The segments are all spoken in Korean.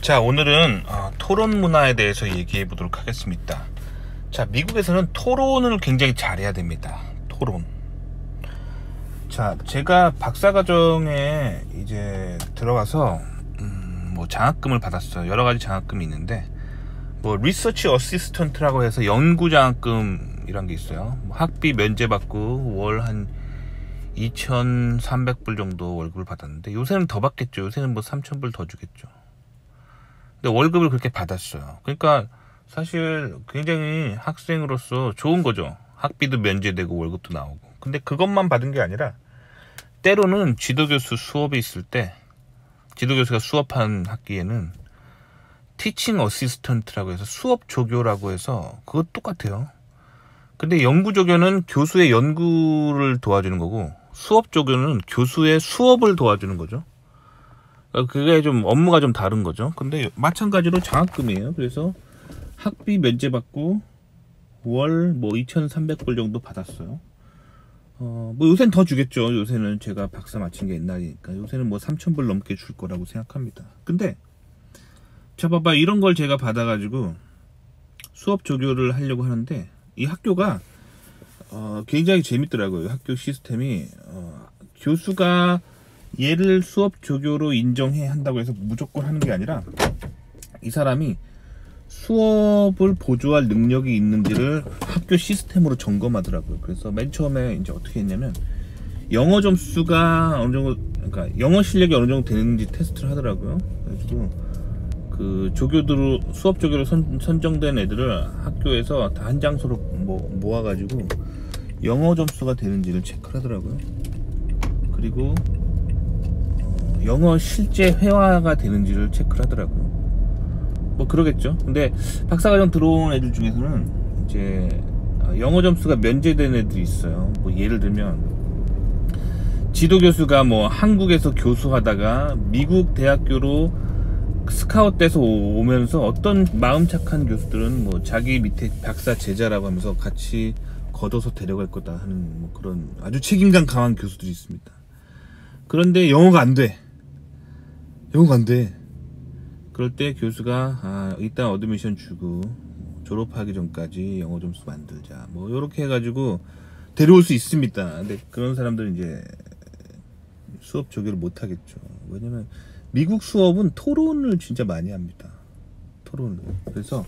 자, 오늘은 토론 문화에 대해서 얘기해 보도록 하겠습니다. 자, 미국에서는 토론을 굉장히 잘해야 됩니다. 토론. 자, 제가 박사과정에 이제 들어가서 뭐 장학금을 받았어요. 여러 가지 장학금이 있는데 뭐 리서치 어시스턴트라고 해서 연구 장학금이란 게 있어요. 뭐 학비 면제받고 월 한 2,300불 정도 월급을 받았는데, 요새는 더 받겠죠. 요새는 뭐 3,000불 더 주겠죠. 근데 월급을 그렇게 받았어요. 그러니까 사실 굉장히 학생으로서 좋은 거죠. 학비도 면제되고 월급도 나오고. 근데 그것만 받은 게 아니라 때로는 지도교수 수업에 있을 때, 지도교수가 수업한 학기에는 티칭 어시스턴트라고 해서 수업 조교라고 해서 그거 똑같아요. 근데 연구 조교는 교수의 연구를 도와주는 거고, 수업 조교는 교수의 수업을 도와주는 거죠. 그게 좀 업무가 좀 다른 거죠. 근데 마찬가지로 장학금이에요. 그래서 학비 면제받고 월 뭐 2,300불 정도 받았어요. 뭐 요새는 더 주겠죠. 요새는 제가 박사 마친 게 옛날이니까 요새는 뭐 3,000불 넘게 줄 거라고 생각합니다. 근데 자, 봐봐, 이런 걸 제가 받아가지고 수업 조교를 하려고 하는데, 이 학교가 굉장히 재밌더라고요. 학교 시스템이 교수가 얘를 수업 조교로 인정해야 한다고 해서 무조건 하는 게 아니라, 이 사람이 수업을 보조할 능력이 있는지를 학교 시스템으로 점검하더라고요. 그래서 맨 처음에 이제 어떻게 했냐면, 영어 점수가 어느 정도, 그러니까 영어 실력이 어느 정도 되는지 테스트를 하더라고요. 그래가지고 그 조교들, 수업 조교로 선정된 애들을 학교에서 다 한 장소로 모아가지고 영어 점수가 되는지를 체크를 하더라고요. 그리고 영어 실제 회화가 되는지를 체크를 하더라고요. 뭐 그러겠죠. 근데 박사과정 들어온 애들 중에서는 이제 영어 점수가 면제된 애들이 있어요. 뭐 예를 들면 지도교수가 뭐 한국에서 교수하다가 미국 대학교로 스카웃 돼서 오면서 어떤 마음 착한 교수들은 뭐 자기 밑에 박사 제자라고 하면서 같이 걷어서 데려갈 거다 하는 뭐 그런 아주 책임감 강한 교수들이 있습니다. 그런데 영어가 안 돼. 영어가 안 돼. 그럴 때 교수가 일단 어드미션 주고 졸업하기 전까지 영어 점수 만들자, 뭐 요렇게 해가지고 데려올 수 있습니다. 근데 그런 사람들은 이제 수업 조교를 못 하겠죠. 왜냐면 미국 수업은 토론을 진짜 많이 합니다. 토론을. 그래서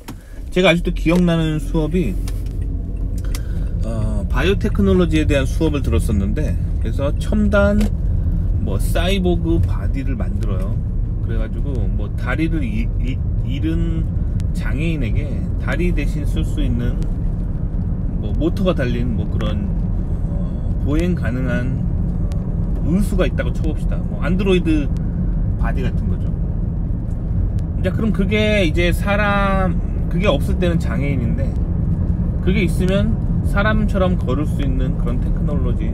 제가 아직도 기억나는 수업이 바이오테크놀로지에 대한 수업을 들었었는데, 그래서 첨단 뭐 사이보그 바디를 만들어요. 그래가지고 뭐 다리를 잃은 장애인에게 다리 대신 쓸 수 있는 뭐 모터가 달린 뭐 그런 보행 가능한 의수가 있다고 쳐봅시다. 뭐 안드로이드 바디 같은 거죠. 자, 그럼 그게 이제 그게 없을 때는 장애인인데, 그게 있으면 사람처럼 걸을 수 있는 그런 테크놀로지,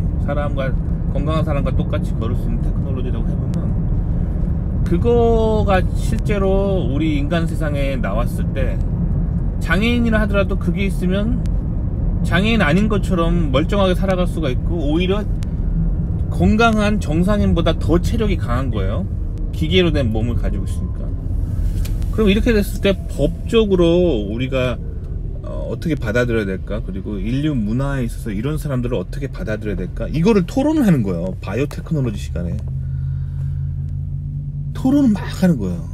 건강한 사람과 똑같이 걸을 수 있는 테크놀로지라고 해보면, 그거가 실제로 우리 인간 세상에 나왔을 때 장애인이라 하더라도 그게 있으면 장애인 아닌 것처럼 멀쩡하게 살아갈 수가 있고, 오히려 건강한 정상인보다 더 체력이 강한 거예요. 기계로 된 몸을 가지고 있으니까. 그럼 이렇게 됐을 때 법적으로 우리가 어떻게 받아들여야 될까? 그리고 인류 문화에 있어서 이런 사람들을 어떻게 받아들여야 될까? 이거를 토론을 하는 거예요. 바이오테크놀로지 시간에 토론을 막 하는 거예요.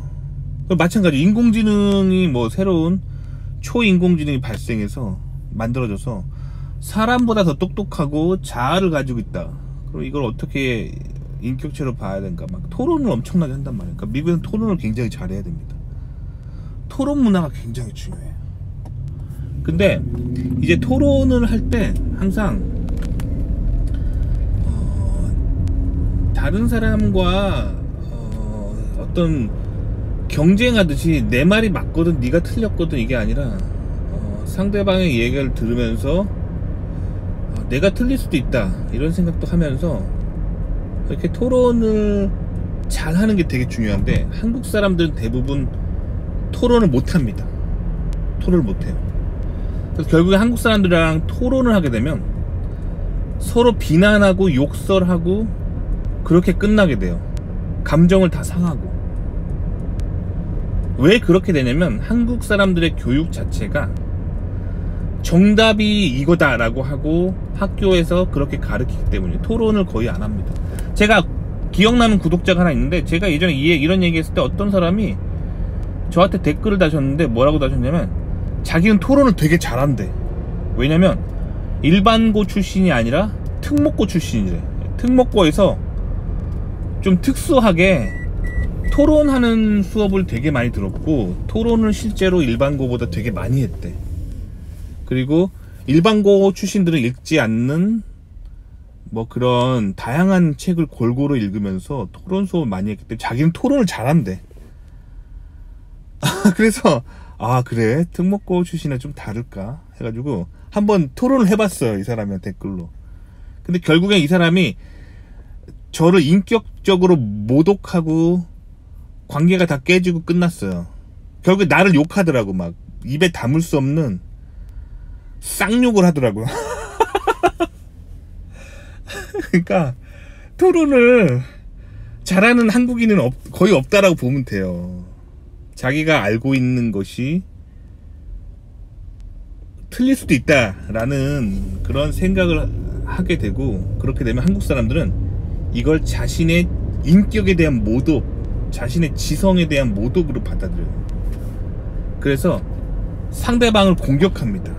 마찬가지 인공지능이 뭐 새로운 초인공지능이 발생해서 만들어져서 사람보다 더 똑똑하고 자아를 가지고 있다. 그럼 이걸 어떻게 인격체로 봐야 되는가? 막 토론을 엄청나게 한단 말이에요. 그러니까 미국은 토론을 굉장히 잘해야 됩니다. 토론 문화가 굉장히 중요해요. 근데 이제 토론을 할 때 항상 다른 사람과 어떤 경쟁하듯이 내 말이 맞거든 네가 틀렸거든 이게 아니라, 상대방의 얘기를 들으면서 내가 틀릴 수도 있다 이런 생각도 하면서 이렇게 토론을 잘 하는 게 되게 중요한데, 한국 사람들은 대부분 토론을 못 합니다. 토론을 못 해요. 그래서 결국에 한국 사람들이랑 토론을 하게 되면 서로 비난하고 욕설하고 그렇게 끝나게 돼요. 감정을 다 상하고. 왜 그렇게 되냐면 한국 사람들의 교육 자체가 정답이 이거다 라고 하고 학교에서 그렇게 가르치기 때문에 토론을 거의 안 합니다. 제가 기억나는 구독자가 하나 있는데, 제가 예전에 이런 얘기 했을 때 어떤 사람이 저한테 댓글을 다셨는데 뭐라고 다셨냐면 자기는 토론을 되게 잘한대. 왜냐면 일반고 출신이 아니라 특목고 출신이래. 특목고에서 좀 특수하게 토론하는 수업을 되게 많이 들었고, 토론을 실제로 일반고보다 되게 많이 했대. 그리고 일반고 출신들은 읽지 않는 뭐 그런 다양한 책을 골고루 읽으면서 토론 수업을 많이 했기 때문에 자기는 토론을 잘한대. 그래서 그래, 특목고 출신은 좀 다를까 해가지고 한번 토론을 해봤어요, 이 사람이랑 댓글로. 근데 결국엔 이 사람이 저를 인격적으로 모독하고 관계가 다 깨지고 끝났어요. 결국에 나를 욕하더라고. 막 입에 담을 수 없는 쌍욕을 하더라고요. 그러니까 토론을 잘하는 한국인은 거의 없다라고 보면 돼요. 자기가 알고 있는 것이 틀릴 수도 있다라는 그런 생각을 하게 되고, 그렇게 되면 한국 사람들은 이걸 자신의 인격에 대한 모독, 자신의 지성에 대한 모독으로 받아들여요. 그래서 상대방을 공격합니다.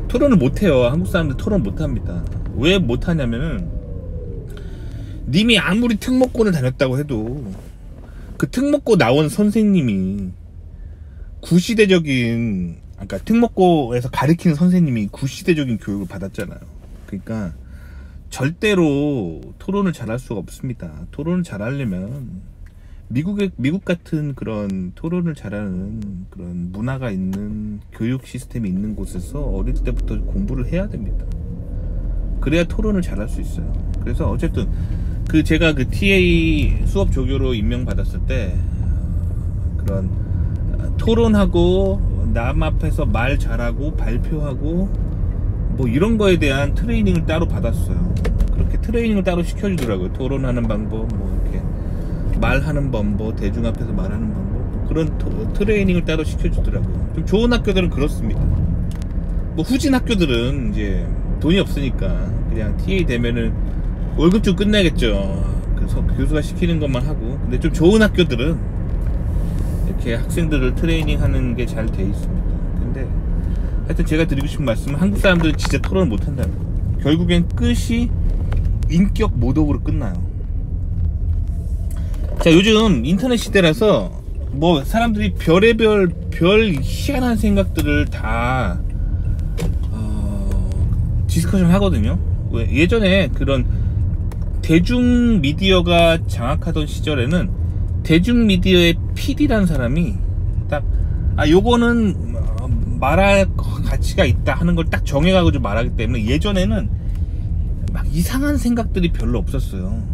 토론을 못해요. 한국 사람들 토론 못합니다. 왜 못하냐면은, 님이 아무리 특목고를 다녔다고 해도 그 특목고 나온 선생님이 구시대적인, 그러니까 특목고에서 가르치는 선생님이 구시대적인 교육을 받았잖아요. 그러니까 절대로 토론을 잘할 수가 없습니다. 토론을 잘하려면 미국 같은 그런 토론을 잘하는 그런 문화가 있는 교육 시스템이 있는 곳에서 어릴 때부터 공부를 해야 됩니다. 그래야 토론을 잘할 수 있어요. 그래서 어쨌든 제가 그 TA 수업 조교로 임명받았을 때 그런 토론하고 남 앞에서 말 잘하고 발표하고 뭐 이런 거에 대한 트레이닝을 따로 받았어요. 그렇게 트레이닝을 따로 시켜주더라고요. 토론하는 방법, 뭐 이렇게 말하는 방법, 대중 앞에서 말하는 방법, 그런 트레이닝을 따로 시켜주더라고요. 좀 좋은 학교들은 그렇습니다. 뭐 후진 학교들은 이제 돈이 없으니까 그냥 TA 되면은 월급 좀 끝내겠죠. 그래서 교수가 시키는 것만 하고. 근데 좀 좋은 학교들은 이렇게 학생들을 트레이닝 하는 게 잘 돼 있습니다. 근데 하여튼 제가 드리고 싶은 말씀은 한국 사람들은 진짜 토론을 못 한다는 거예요. 결국엔 끝이 인격 모독으로 끝나요. 자, 요즘 인터넷 시대라서 뭐 사람들이 별의별 희한한 생각들을 다 디스커션 하거든요. 왜? 예전에 그런 대중 미디어가 장악하던 시절에는 대중 미디어의 PD라는 사람이 딱 요거는 말할 가치가 있다 하는 걸 딱 정해가지고 말하기 때문에 예전에는 막 이상한 생각들이 별로 없었어요.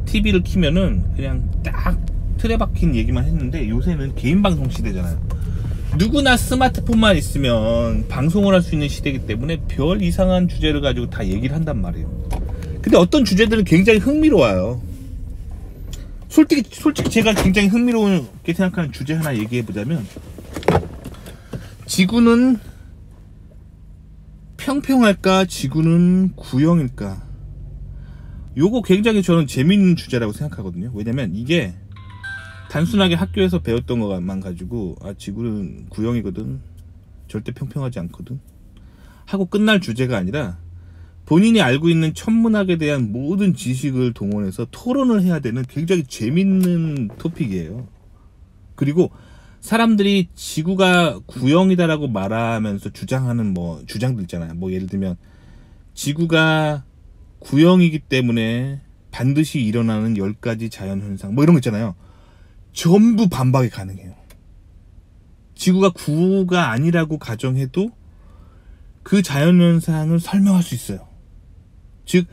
TV를 키면은 그냥 딱 틀에 박힌 얘기만 했는데, 요새는 개인 방송 시대잖아요. 누구나 스마트폰만 있으면 방송을 할 수 있는 시대이기 때문에 별 이상한 주제를 가지고 다 얘기를 한단 말이에요. 근데 어떤 주제들은 굉장히 흥미로워요. 솔직히 제가 굉장히 흥미롭게 생각하는 주제 하나 얘기해보자면, 지구는 평평할까 지구는 구형일까, 요거 굉장히 저는 재밌는 주제라고 생각하거든요. 왜냐면 이게 단순하게 학교에서 배웠던 것만 가지고 지구는 구형이거든, 절대 평평하지 않거든 하고 끝날 주제가 아니라, 본인이 알고 있는 천문학에 대한 모든 지식을 동원해서 토론을 해야 되는 굉장히 재밌는 토픽이에요. 그리고 사람들이 지구가 구형이다라고 말하면서 주장하는 주장들 있잖아요. 뭐 예를 들면 지구가 구형이기 때문에 반드시 일어나는 10가지 자연현상 뭐 이런 거 있잖아요. 전부 반박이 가능해요. 지구가 구가 아니라고 가정해도 그 자연현상을 설명할 수 있어요. 즉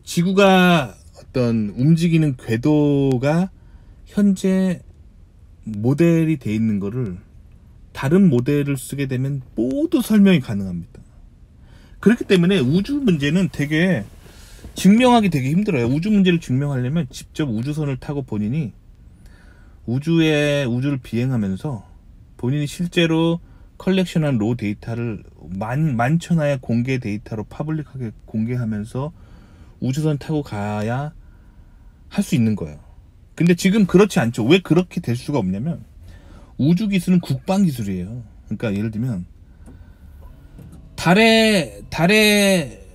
지구가 어떤 움직이는 궤도가 현재 모델이 돼 있는 거를 다른 모델을 쓰게 되면 모두 설명이 가능합니다. 그렇기 때문에 우주 문제는 되게 증명하기 되게 힘들어요. 우주 문제를 증명하려면 직접 우주선을 타고 본인이 우주를 비행하면서 본인이 실제로 컬렉션한 로 데이터를 만천하의 공개 데이터로 퍼블릭하게 공개하면서 우주선 타고 가야 할 수 있는 거예요. 근데 지금 그렇지 않죠. 왜 그렇게 될 수가 없냐면 우주 기술은 국방 기술이에요. 그러니까 예를 들면 달에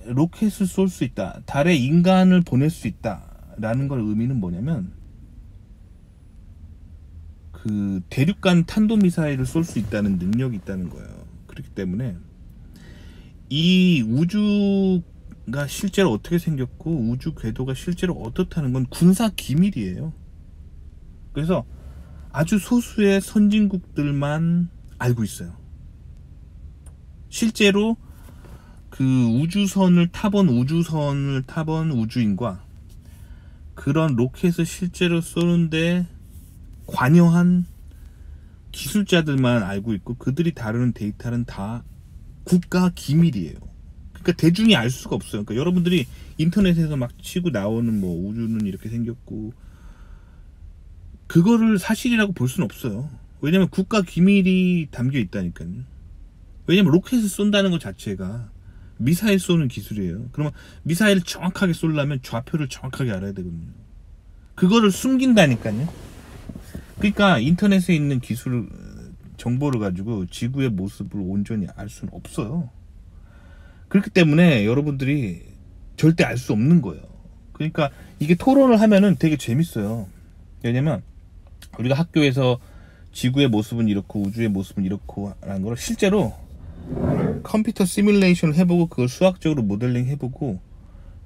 로켓을 쏠 수 있다, 달에 인간을 보낼 수 있다 라는 걸 의미는 뭐냐면 그 대륙간 탄도미사일을 쏠 수 있다는 능력이 있다는 거예요. 그렇기 때문에 이 우주가 실제로 어떻게 생겼고 우주 궤도가 실제로 어떻다는 건 군사 기밀이에요. 그래서 아주 소수의 선진국들만 알고 있어요. 실제로 그 우주선을 타본 우주인과 그런 로켓을 실제로 쏘는데 관여한 기술자들만 알고 있고 그들이 다루는 데이터는 다 국가 기밀이에요. 그러니까 대중이 알 수가 없어요. 그러니까 여러분들이 인터넷에서 막 치고 나오는 뭐 우주는 이렇게 생겼고 그거를 사실이라고 볼 수는 없어요. 왜냐면 국가 기밀이 담겨 있다니까요. 왜냐면 로켓을 쏜다는 것 자체가 미사일 쏘는 기술이에요. 그러면 미사일을 정확하게 쏘려면 좌표를 정확하게 알아야 되거든요. 그거를 숨긴다니까요. 그러니까 인터넷에 있는 기술 정보를 가지고 지구의 모습을 온전히 알 수는 없어요. 그렇기 때문에 여러분들이 절대 알 수 없는 거예요. 그러니까 이게 토론을 하면은 되게 재밌어요. 왜냐면 우리가 학교에서 지구의 모습은 이렇고 우주의 모습은 이렇고 라는 걸 실제로 컴퓨터 시뮬레이션을 해보고 그걸 수학적으로 모델링 해보고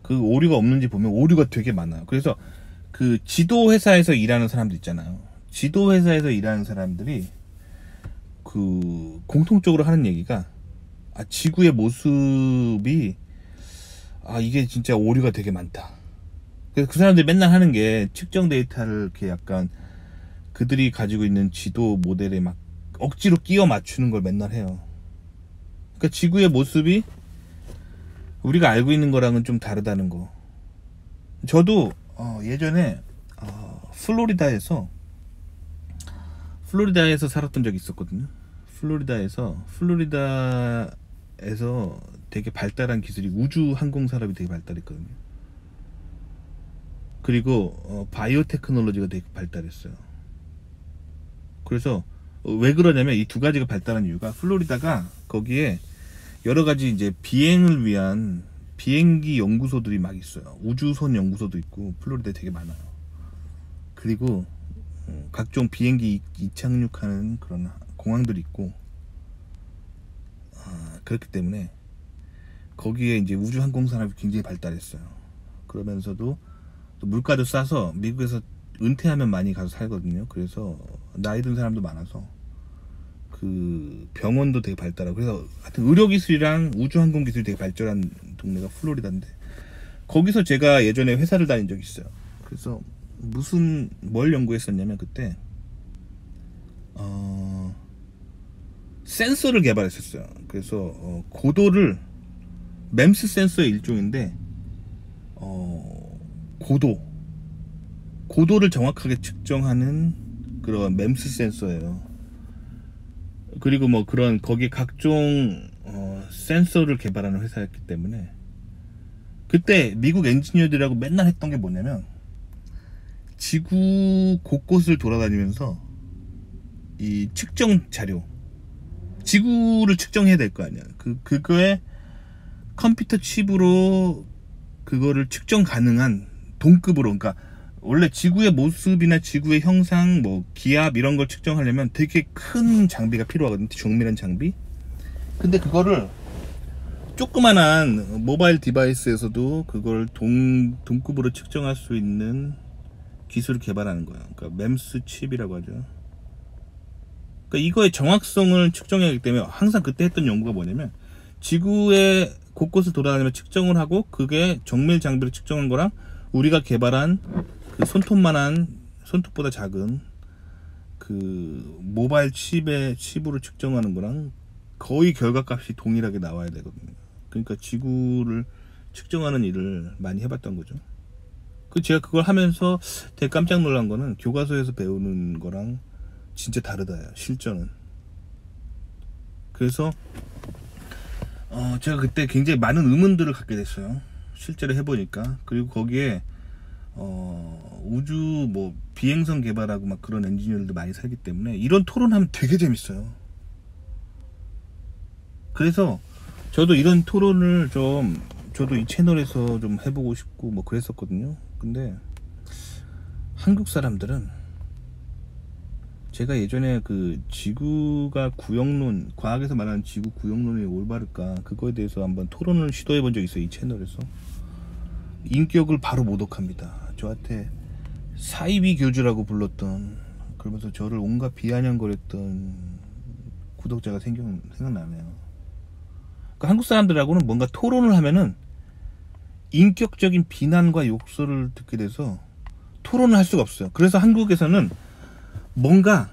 그 오류가 없는지 보면 오류가 되게 많아요. 그래서 그 지도 회사에서 일하는 사람들 있잖아요. 지도 회사에서 일하는 사람들이 그 공통적으로 하는 얘기가 지구의 모습이 이게 진짜 오류가 되게 많다. 그래서 그 사람들이 맨날 하는 게 측정 데이터를 이렇게 약간 그들이 가지고 있는 지도 모델에 막 억지로 끼워 맞추는 걸 맨날 해요. 그러니까 지구의 모습이 우리가 알고 있는 거랑은 좀 다르다는 거. 저도 예전에 플로리다에서 살았던 적이 있었거든요. 플로리다에서 되게 발달한 기술이 우주 항공 산업이 되게 발달했거든요. 그리고 바이오 테크놀로지가 되게 발달했어요. 그래서 왜 그러냐면 이 두 가지가 발달한 이유가 플로리다가 거기에 여러 가지 이제 비행을 위한 비행기 연구소들이 막 있어요. 우주선 연구소도 있고 플로리다에 되게 많아요. 그리고 각종 비행기 이착륙하는 그런 공항들이 있고 그렇기 때문에 거기에 이제 우주 항공 산업이 굉장히 발달했어요. 그러면서도 또 물가도 싸서 미국에서 은퇴하면 많이 가서 살거든요. 그래서 나이 든 사람도 많아서 그 병원도 되게 발달하고 그래서 하여튼 의료기술이랑 우주항공 기술이 되게 발전한 동네가 플로리다인데 거기서 제가 예전에 회사를 다닌 적이 있어요. 그래서 뭘 연구했었냐면 그때 센서를 개발했었어요. 그래서 고도를 맴스 센서의 일종인데 고도를 정확하게 측정하는 그런 맴스 센서예요. 그리고 뭐 그런 거기에 각종 센서를 개발하는 회사였기 때문에 그때 미국 엔지니어들하고 맨날 했던 게 뭐냐면 지구 곳곳을 돌아다니면서 이 측정 자료 지구를 측정해야 될 거 아니야. 그거에 컴퓨터 칩으로 그거를 측정 가능한 동급으로 그러니까 원래 지구의 모습이나 지구의 형상, 뭐 기압 이런 걸 측정하려면 되게 큰 장비가 필요하거든요. 정밀한 장비. 근데 그거를 조그만한 모바일 디바이스에서도 그걸 동급으로 측정할 수 있는 기술을 개발하는 거예요. 그러니까 맴스 칩이라고 하죠. 그러니까 이거의 정확성을 측정해야 하기 때문에 항상 그때 했던 연구가 뭐냐면 지구의 곳곳을 돌아다니며 측정을 하고 그게 정밀 장비로 측정한 거랑 우리가 개발한 그 손톱보다 작은 그 모바일 칩으로 측정하는 거랑 거의 결과값이 동일하게 나와야 되거든요. 그러니까 지구를 측정하는 일을 많이 해봤던 거죠. 제가 그걸 하면서 되게 깜짝 놀란 거는 교과서에서 배우는 거랑 진짜 다르다, 실전은. 그래서 제가 그때 굉장히 많은 의문들을 갖게 됐어요, 실제로 해보니까. 그리고 거기에 우주 뭐 비행선 개발하고 막 그런 엔지니어들도 많이 살기 때문에 이런 토론하면 되게 재밌어요. 그래서 저도 이런 토론을 저도 이 채널에서 좀 해보고 싶고 뭐 그랬었거든요. 근데 한국 사람들은, 제가 예전에 그 지구가 구형론, 과학에서 말하는 지구 구형론이 올바를까, 그거에 대해서 한번 토론을 시도해 본 적이 있어요, 이 채널에서. 인격을 바로 모독합니다. 저한테 사이비 교주라고 불렀던, 그러면서 저를 온갖 비아냥거렸던 구독자가 생각나네요. 그러니까 한국 사람들하고는 뭔가 토론을 하면은 인격적인 비난과 욕설을 듣게 돼서 토론을 할 수가 없어요. 그래서 한국에서는 뭔가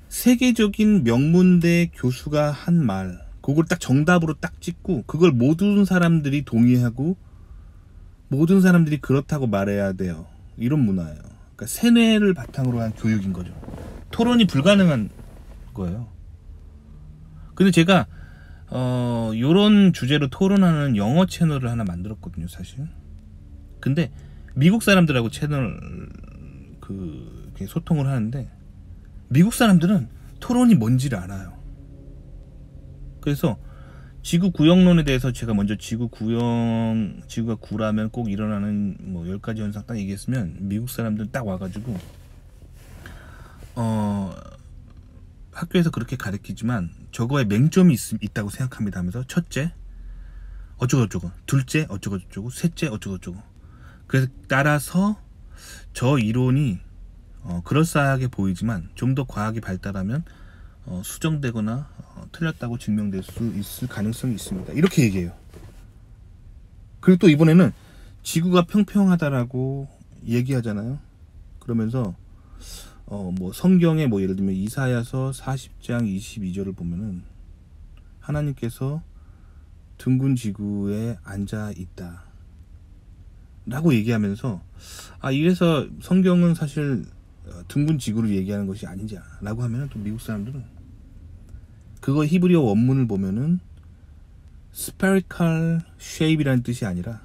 세계적인 명문대 교수가 한 말, 그걸 딱 정답으로 딱 찍고 그걸 모든 사람들이 동의하고 모든 사람들이 그렇다고 말해야 돼요. 이런 문화예요. 그러니까 세뇌를 바탕으로 한 교육인 거죠. 토론이 불가능한 거예요. 근데 제가 요런 주제로 토론하는 영어 채널을 하나 만들었거든요, 사실. 근데 미국 사람들하고 채널 소통을 하는데 미국 사람들은 토론이 뭔지를 알아요. 그래서 지구 구형론에 대해서 제가 먼저 지구가 구라면 꼭 일어나는 뭐 10가지 현상 딱 얘기했으면 미국 사람들은 딱 와가지고 학교에서 그렇게 가르치지만 저거에 맹점이 있다고 생각합니다 하면서, 첫째 어쩌고저쩌고, 둘째 어쩌고저쩌고, 셋째 어쩌고저쩌고. 그래서 따라서 저 이론이 그럴싸하게 보이지만 좀 더 과학이 발달하면 수정되거나 틀렸다고 증명될 수 있을 가능성이 있습니다, 이렇게 얘기해요. 그리고 또 이번에는 지구가 평평하다라고 얘기하잖아요. 그러면서 뭐 성경에 뭐 예를 들면 이사야서 40장 22절을 보면은 하나님께서 둥근 지구에 앉아 있다 라고 얘기하면서, 이래서 성경은 사실 둥근 지구를 얘기하는 것이 아니냐 라고 하면은, 또 미국 사람들은 그거 히브리어 원문을 보면은 spherical shape이라는 뜻이 아니라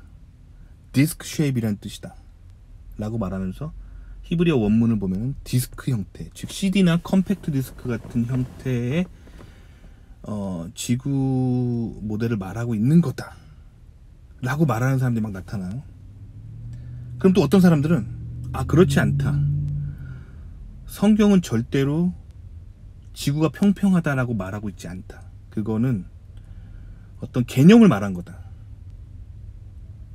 disc shape이라는 뜻이다 라고 말하면서, 히브리어 원문을 보면은 디스크 형태, 즉 CD나 컴팩트 디스크 같은 형태의 지구 모델을 말하고 있는 거다 라고 말하는 사람들이 막 나타나요. 그럼 또 어떤 사람들은 그렇지 않다, 성경은 절대로 지구가 평평하다라고 말하고 있지 않다, 그거는 어떤 개념을 말한 거다,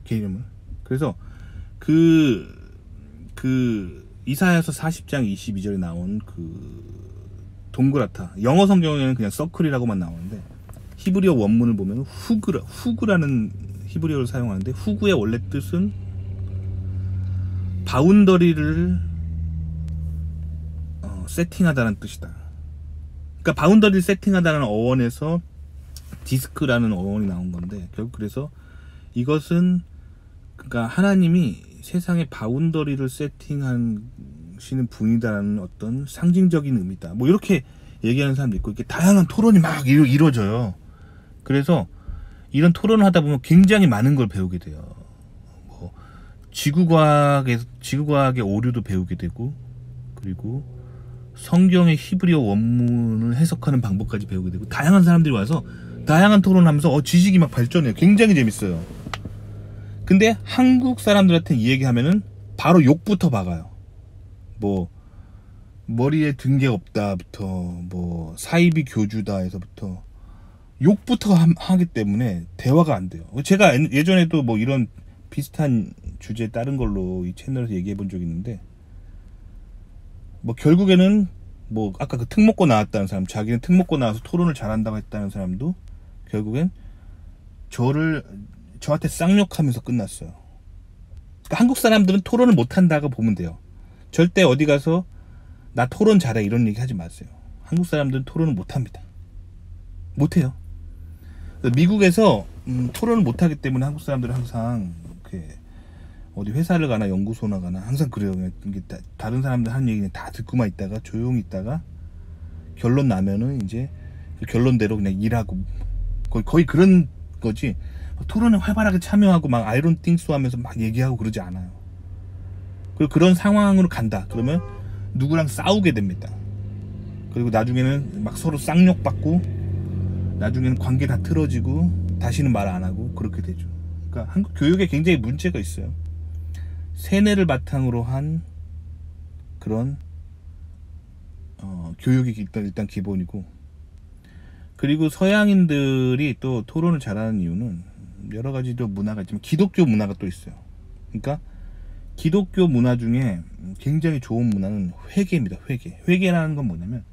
개념을. 그래서 이사야서 40장 22절에 나온 동그랗다, 영어 성경에는 그냥 서클이라고만 나오는데 히브리어 원문을 보면 후그라는 히브리어를 사용하는데, 후그의 원래 뜻은 바운더리를 세팅하다는 뜻이다. 그러니까 바운더리를 세팅하다는 어원에서 디스크라는 어원이 나온 건데, 결국 그래서 이것은, 그러니까 하나님이 세상에 바운더리를 세팅하시는 분이다라는 어떤 상징적인 의미다, 뭐 이렇게 얘기하는 사람도 있고, 이렇게 다양한 토론이 막 이루어져요. 그래서 이런 토론을 하다 보면 굉장히 많은 걸 배우게 돼요. 뭐 지구과학의 오류도 배우게 되고, 그리고 성경의 히브리어 원문을 해석하는 방법까지 배우게 되고, 다양한 사람들이 와서 다양한 토론을 하면서 지식이 막 발전해요. 굉장히 재밌어요. 근데 한국 사람들한테 이 얘기하면은 바로 욕부터 박아요. 뭐 머리에 든 게 없다부터, 뭐 사이비 교주다에서부터 욕부터 하기 때문에 대화가 안 돼요. 제가 예전에도 뭐 이런 비슷한 주제 다른 걸로 이 채널에서 얘기해 본 적이 있는데, 뭐 결국에는 뭐 아까 그 특목고 나왔다는 사람, 자기는 특목고 나와서 토론을 잘한다고 했다는 사람도 결국엔 저한테 쌍욕하면서 끝났어요. 그러니까 한국 사람들은 토론을 못한다고 보면 돼요. 절대 어디 가서 나 토론 잘해 이런 얘기 하지 마세요. 한국 사람들은 토론을 못합니다. 못해요. 미국에서 토론을 못하기 때문에 한국 사람들은 항상 이렇게 어디 회사를 가나 연구소나 가나 항상 그래요. 그냥 이게 다른 사람들 하는 얘기는 다 듣고만 있다가 조용히 있다가 결론 나면은 이제 그 결론대로 그냥 일하고 거의 그런 거지. 토론에 활발하게 참여하고 막 아이론 띵스 하면서 막 얘기하고 그러지 않아요. 그리고 그런 상황으로 간다 그러면 누구랑 싸우게 됩니다. 그리고 나중에는 막 서로 쌍욕받고 나중에는 관계 다 틀어지고 다시는 말 안 하고 그렇게 되죠. 그러니까 한국 교육에 굉장히 문제가 있어요. 세뇌를 바탕으로 한 그런 교육이 일단 기본이고, 그리고 서양인들이 또 토론을 잘하는 이유는 여러 가지 또 문화가 있지만 기독교 문화가 또 있어요. 그러니까 기독교 문화 중에 굉장히 좋은 문화는 회개입니다. 회개라는 건 뭐냐면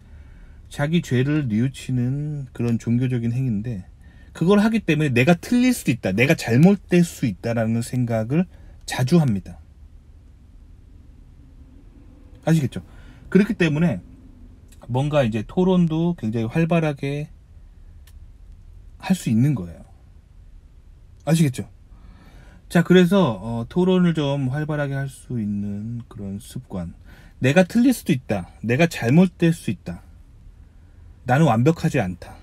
자기 죄를 뉘우치는 그런 종교적인 행위인데, 그걸 하기 때문에 내가 틀릴 수도 있다, 내가 잘못될 수 있다라는 생각을 자주 합니다. 아시겠죠? 그렇기 때문에 뭔가 이제 토론도 굉장히 활발하게 할 수 있는 거예요. 아시겠죠? 자, 그래서 토론을 좀 활발하게 할 수 있는 그런 습관. 내가 틀릴 수도 있다, 내가 잘못될 수 있다, 나는 완벽하지 않다,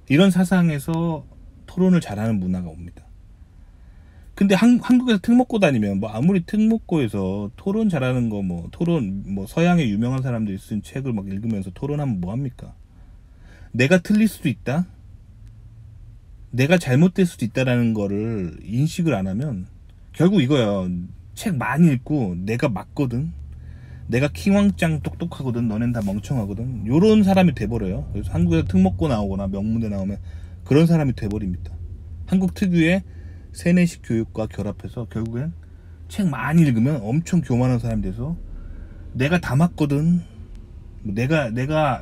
이런 사상에서 토론을 잘하는 문화가 옵니다. 근데 한국에서 특목고 다니면 뭐 아무리 특목고에서 토론 잘하는 거 토론 서양의 유명한 사람들이 쓴 책을 막 읽으면서 토론하면 뭐 합니까? 내가 틀릴 수도 있다, 내가 잘못될 수도 있다라는 거를 인식을 안 하면 결국 이거야. 책 많이 읽고 내가 맞거든, 내가 킹왕짱 똑똑하거든, 너넨 다 멍청하거든, 요런 사람이 돼버려요. 그래서 한국에서 특목고 나오거나 명문대 나오면 그런 사람이 돼버립니다. 한국 특유의 세뇌식 교육과 결합해서 결국엔 책 많이 읽으면 엄청 교만한 사람이 돼서 내가 다 맞거든, 내가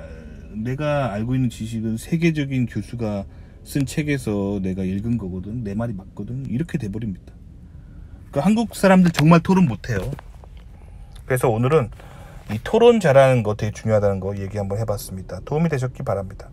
알고 있는 지식은 세계적인 교수가 쓴 책에서 내가 읽은 거거든, 내 말이 맞거든, 이렇게 돼버립니다. 그러니까 한국 사람들 정말 토론 못해요. 그래서 오늘은 이 토론 잘하는 거 되게 중요하다는 거 얘기 한번 해봤습니다. 도움이 되셨기 바랍니다.